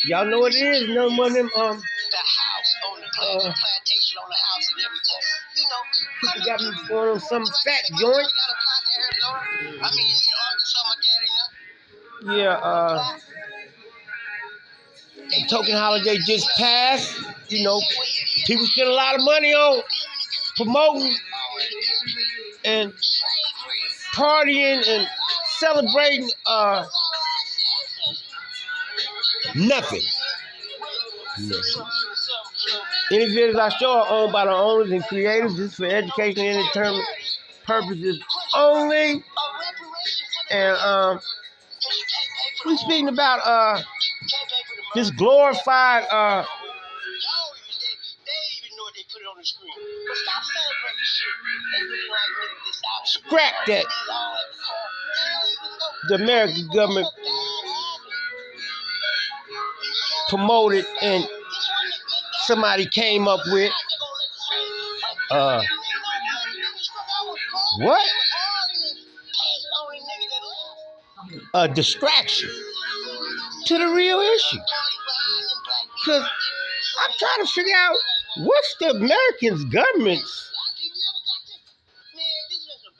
Y'all know what it is. No one of them people got me going on some fat joint. Yeah, token holiday just passed. You know, people spend a lot of money on promoting and partying and celebrating nothing. Any videos I show are owned by the owners and creators. This is for educational and entertainment purposes only. And we're speaking about this glorified scrap that the American government promoted and somebody came up with. What? A distraction to the real issue. Because I'm trying to figure out what's the American government's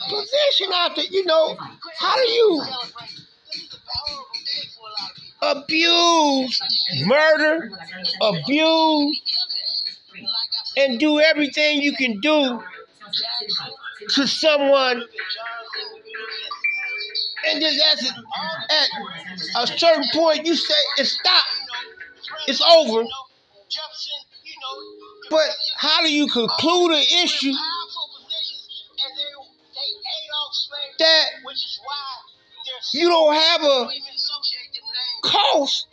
position out there. You know, how do you abuse, murder, abuse, and do everything you can do to someone, and just at a certain point you say it's stop, it's over. But how do you conclude an issue that you don't have a cost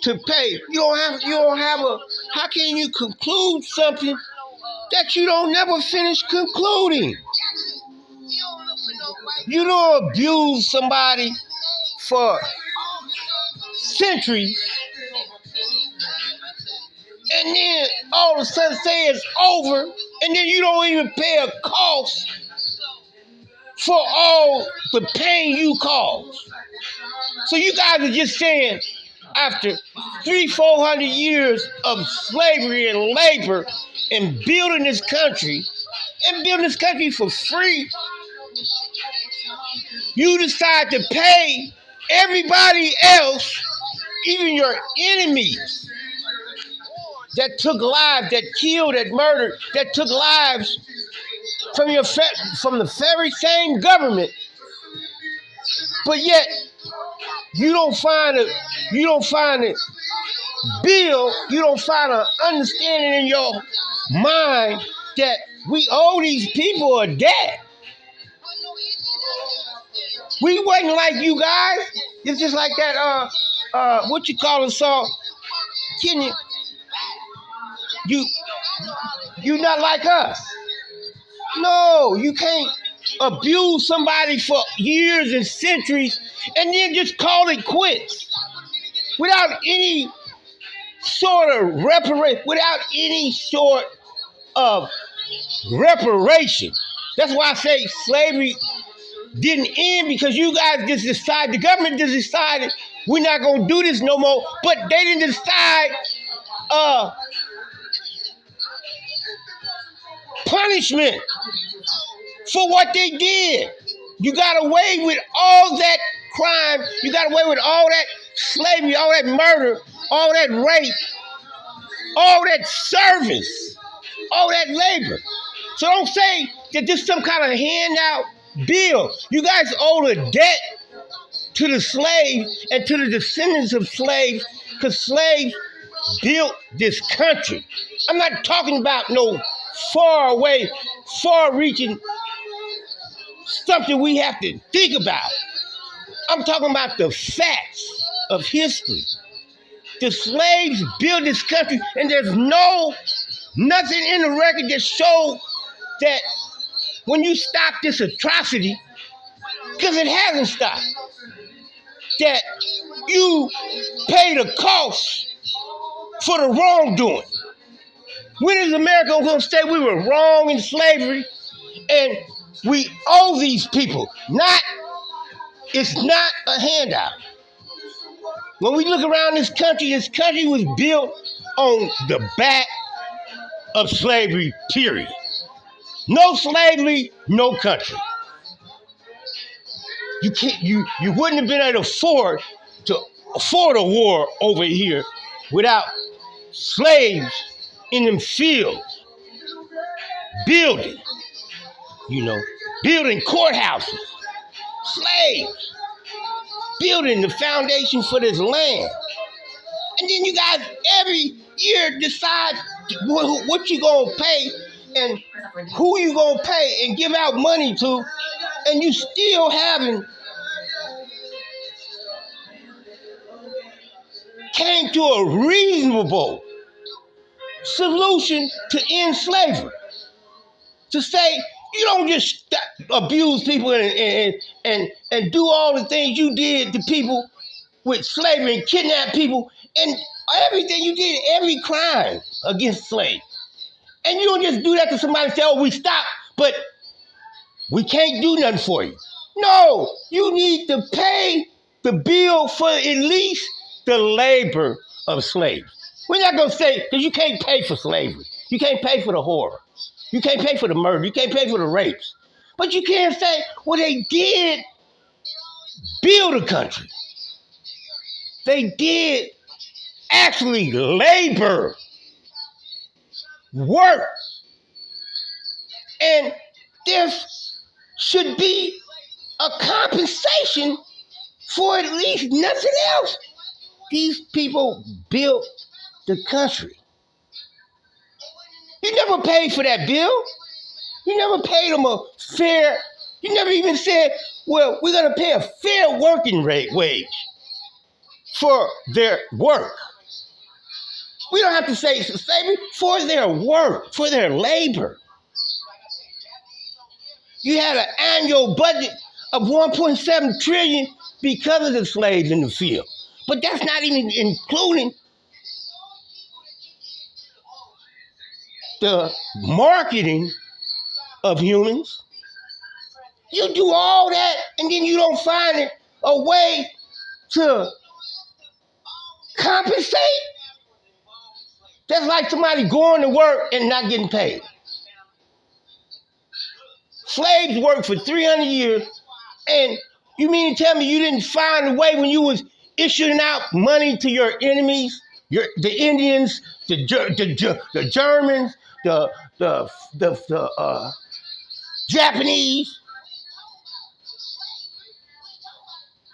to pay? You don't have a. How can you conclude something that you don't never finish concluding? You don't abuse somebody for centuries and then all of a sudden say it's over, and then you don't even pay a cost for all the pain you caused. So you guys are just saying, after 300-400 years of slavery and labor and building this country for free, you decide to pay everybody else, even your enemies, that took lives, that killed, that murdered, that took lives from the very same government. But yet you don't find a bill, you don't find an understanding in your mind that we owe these people a debt. We wasn't like you guys. It's just like that what you call it, song. Can you not like us? No, you can't abuse somebody for years and centuries and then just call it quits without any sort of reparation. That's why I say slavery didn't end, because you guys just decided, the government just decided we're not going to do this no more, but they didn't decide punishment for what they did. You got away with all that crime, you got away with all that slavery, all that murder, all that rape, all that service, all that labor. So don't say that this is some kind of handout bill. You guys owe a debt to the slaves and to the descendants of slaves, because slaves built this country. I'm not talking about no far-reaching something we have to think about. I'm talking about the facts of history. The slaves built this country, and there's nothing in the record that showed that when you stop this atrocity, because it hasn't stopped, that you pay the cost for the wrongdoing. When is America going to say we were wrong in slavery and we owe these people? It's not a handout. When we look around this country was built on the back of slavery, period. No slavery, no country. You wouldn't have been able to afford a war over here without slaves in them fields building, you know, building courthouses, slaves, building the foundation for this land. And then you guys every year decide what you gonna pay and who you gonna pay and give out money to, and you still haven't came to a reasonable solution to end slavery. To say you don't just abuse people and do all the things you did to people with slavery and kidnap people and everything you did, every crime against slaves. And you don't just do that to somebody and say, oh, we stop, but we can't do nothing for you. No, you need to pay the bill for at least the labor of slaves. We're not going to say, because you can't pay for slavery. You can't pay for the horror. You can't pay for the murder. You can't pay for the rapes. But you can't say, well, they did build a country. They did actually labor, work. And there should be a compensation for at least nothing else. These people built the country. You never paid for that bill. You never paid them a fair, you never even said, well, we're going to pay a fair working wage for their work. We don't have to say slavery, for their work, for their labor. You had an annual budget of $1.7 trillion because of the slaves in the field. But that's not even including the marketing of humans. You do all that and then you don't find a way to compensate. That's like somebody going to work and not getting paid. Slaves worked for 300 years, and you mean to tell me you didn't find a way when you was issuing out money to your enemies, the Indians, the Germans, the Japanese,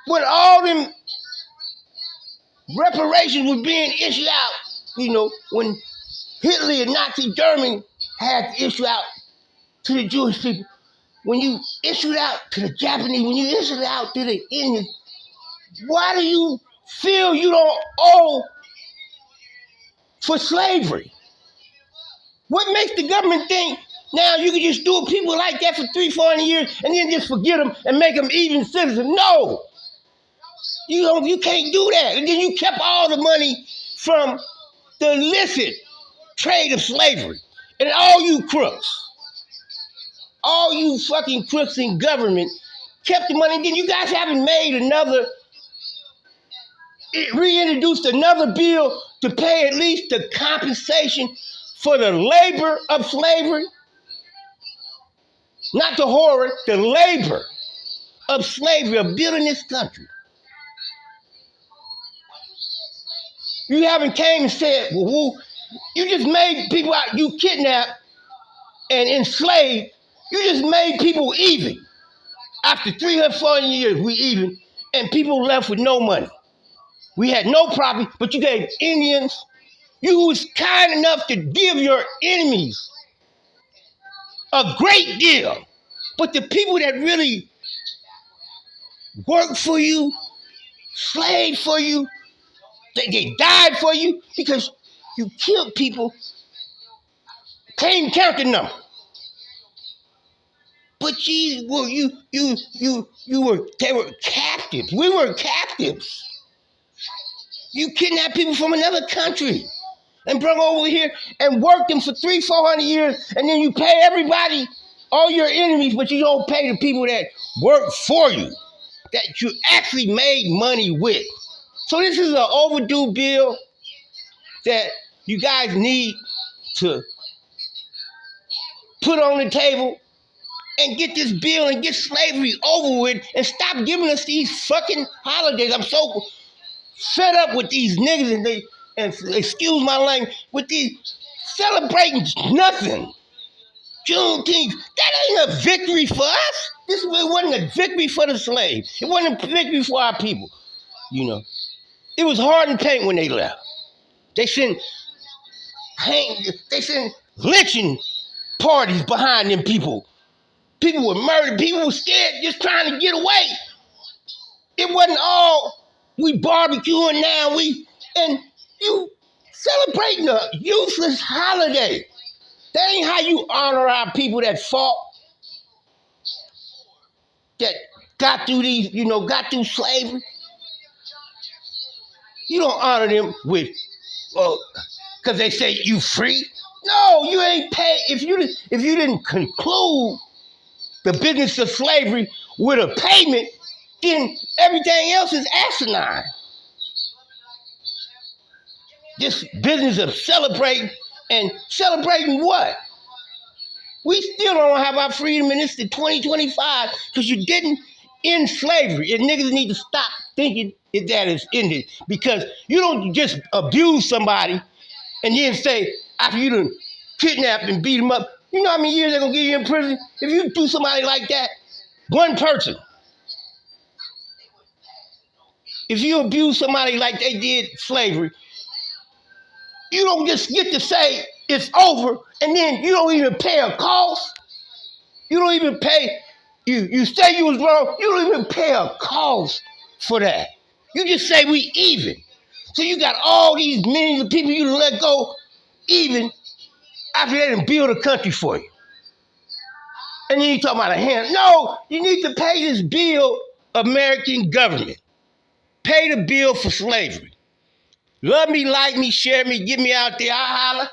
when all them reparations was being issued out, when Hitler and Nazi Germany had to issue out to the Jewish people, when you issued out to the Japanese, when you issued out to the Indians, why do you feel you don't owe for slavery? What makes the government think now you can just do people like that for 300-400 years and then just forget them and make them even citizens? No. You can't do that. And then you kept all the money from the illicit trade of slavery. And all you crooks, all you fucking crooks in government kept the money. And then you guys haven't reintroduced another bill to pay at least the compensation for the labor of slavery. Not the horror, the labor of slavery, of building this country. You haven't came and said, well, you just made people out, you kidnapped and enslaved. You just made people even. After 340 years, we even, and people left with no money. We had no property, but you gave Indians. You was kind enough to give your enemies a great deal. But the people that really worked for you, slaved for you, they died for you because you killed people, can't even count the number. But they were captives. We were captives. You kidnapped people from another country and brought over here and worked them for 300-400 years, and then you pay everybody, all your enemies, but you don't pay the people that work for you, that you actually made money with. So this is an overdue bill that you guys need to put on the table and get this bill and get slavery over with and stop giving us these fucking holidays. I'm so fed up with these niggas and excuse my language, with these celebrating nothing. Juneteenth, that ain't a victory for us. It wasn't a victory for the slaves. It wasn't a victory for our people. You know, it was hard and paint when they left. They sent lynching parties behind them people. People were murdered. People were scared, just trying to get away. It wasn't all we barbecuing now. And you celebrating a useless holiday. That ain't how you honor our people that fought, that got through slavery. You don't honor them with, because they say you free. No, you ain't paid. If you didn't conclude the business of slavery with a payment, then everything else is asinine. This business of celebrating what? We still don't have our freedom, and it's the 2025 because you didn't end slavery. And niggas need to stop thinking that it's ended, because you don't just abuse somebody and then say, after you done kidnapped and beat them up, you know how many years they're going to get you in prison? If you do somebody like that, one person, if you abuse somebody like they did slavery, you don't just get to say it's over and then you don't even pay a cost. You don't even pay, you say you was wrong, you don't even pay a cost for that. You just say we even. So you got all these millions of people you let go even after they done build a country for you. And then you talk about a hand. No, you need to pay this bill, American government. Pay the bill for slavery. Love me, like me, share me, get me out there. I'll holler.